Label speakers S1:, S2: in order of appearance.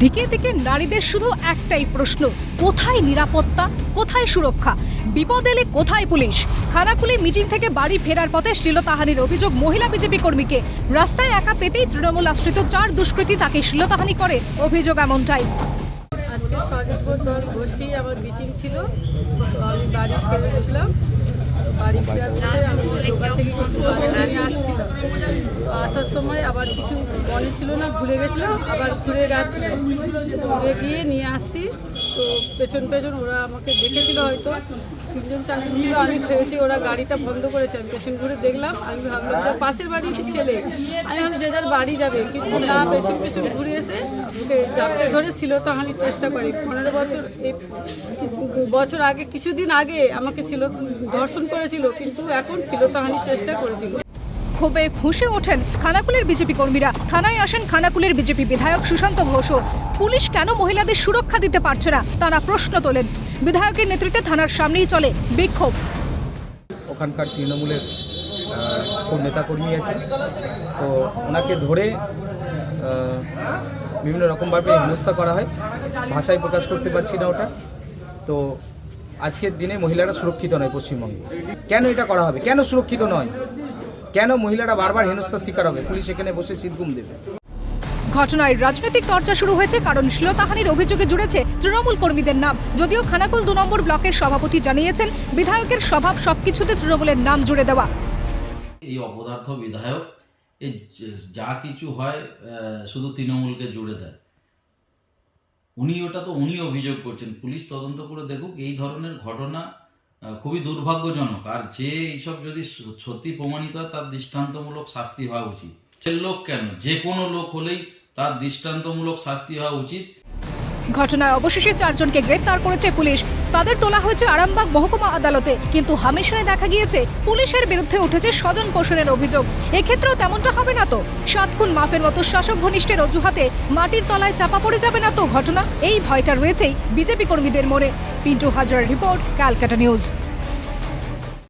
S1: দিকে দিকে নারীদের শুধু একটাই প্রশ্ন, কোথায় নিরাপত্তা, কোথায় সুরক্ষা? বিপদ এলে কোথায় পুলিশ? খানাকুলে মিটিং থেকে বাড়ি ফেরার পথে শ্লীলতাহানির অভিযোগ মহিলা বিজেপি কর্মীকে। রাস্তায় একা পেতেই তৃণমূল আশ্রিত 4 দুষ্কৃতী তাকে শ্লীলতাহানি করে, অভিযোগ এমনটাই।
S2: আজকে স্বনির্ভর দল গোষ্ঠী আমার মিটিং ছিল, তো আমি বাড়ি ফিরেছিলাম। বাড়ি ফেরার পথে আমি দোকান থেকে কিছু বাজার নিয়ে আসছিলাম। আসার সময় আবার কিছু মনে ছিল না, ভুলে গেছিলাম, আবার ঘুরে যাচ্ছিলাম। ঘুরে গিয়ে নিয়ে আসছি, তো পেছন পেছন ওরা আমাকে দেখেছিল, হয়তো 3জন 4জন ছিল। আমি ভেবেছি ওরা গাড়িটা বন্ধ করেছে, আমি পেছন ঘুরে দেখলাম। আমি ভাবলাম যে পাশের বাড়ির ছেলে, আমি ভাবলাম যে যার বাড়ি যাবে, কিন্তু না, পেছন পেছন ঘুরে এসে ওকে জাপটে ধরে শ্লীলতাহানির চেষ্টা করে। 15 বছর আগে, কিছুদিন আগে আমাকে ধর্ষণ করেছিল, কিন্তু এখন শ্লীলতাহানির চেষ্টা করেছিল।
S1: ক্ষোভে ফুঁসে ওঠেন খানাকুলের বিজেপি কর্মীরা। থানায় আসেন খানাকুলের বিজেপি বিধায়ক সুশান্ত ঘোষও। পুলিশ কেন মহিলাদের সুরক্ষা দিতে পারছে না, তারা প্রশ্ন তোলেন। বিধায়কের নেতৃত্বে থানার সামনেই চলে বিক্ষোভ।
S3: ওখানকার তৃণমূলের নেতাকর্মী আছে, তো ওনাকে ধরে বিভিন্ন রকমভাবে হেনস্থা করা হয়। ভাষায় প্রকাশ করতে পারছি না ওটা। তো আজকের দিনে মহিলারা সুরক্ষিত নয় পশ্চিমবঙ্গে। কেন এটা করা হবে? কেন সুরক্ষিত নয়? কেন মহিলারা বারবার হেনস্থার শিকার হবে? পুলিশ এখানে বসে সিটগুম দেবে।
S1: ঘটনায় রাজনৈতিক চর্চা শুরু হয়েছে, কারণ শ্লীলতাহানির অভিযোগে জুড়েছে তৃণমূল কর্মীদের নাম। যদিও খানাকুল 2 নম্বর ব্লকের সভাপতি জানিয়েছেন, বিধায়কের স্বভাব সবকিছুতে তৃণমূলের নাম জুড়ে দেওয়া।
S4: এই অপদার্থ বিধায়ক এই যা কিছু হয় শুধু তৃণমূলকে জুড়ে দেয়। উনি অভিযোগ করছেন, পুলিশ তদন্ত করে দেখুক। এই ধরনের ঘটনা খুবই দুর্ভাগ্যজনক, আর যে এইসব যদি সত্যি প্রমাণিত হয় তার দৃষ্টান্তমূলক শাস্তি হওয়া উচিত। সে লোক কেন, যে কোনো লোক হলেই তার দৃষ্টান্তমূলক শাস্তি হওয়া উচিত।
S1: ঘটনায় অবশেষে 4 জনকে গ্রেফতার করেছে পুলিশ। তাদের তোলা হয়েছে আরামবাগ মহকুমা আদালতে। কিন্তু হামেশায় দেখা গিয়েছে পুলিশের বিরুদ্ধে উঠেছে স্বজন পোষণের অভিযোগ। এক্ষেত্রেও তেমনটা হবে না তো? 7 খুন মাফের মতো শাসক ঘনিষ্ঠের অজুহাতে মাটির তলায় চাপা পড়ে যাবে না তো ঘটনা? এই ভয়টা রয়েছেই বিজেপি কর্মীদের মনে। পিন্টু হাজার রিপোর্ট, ক্যালকাটা নিউজ।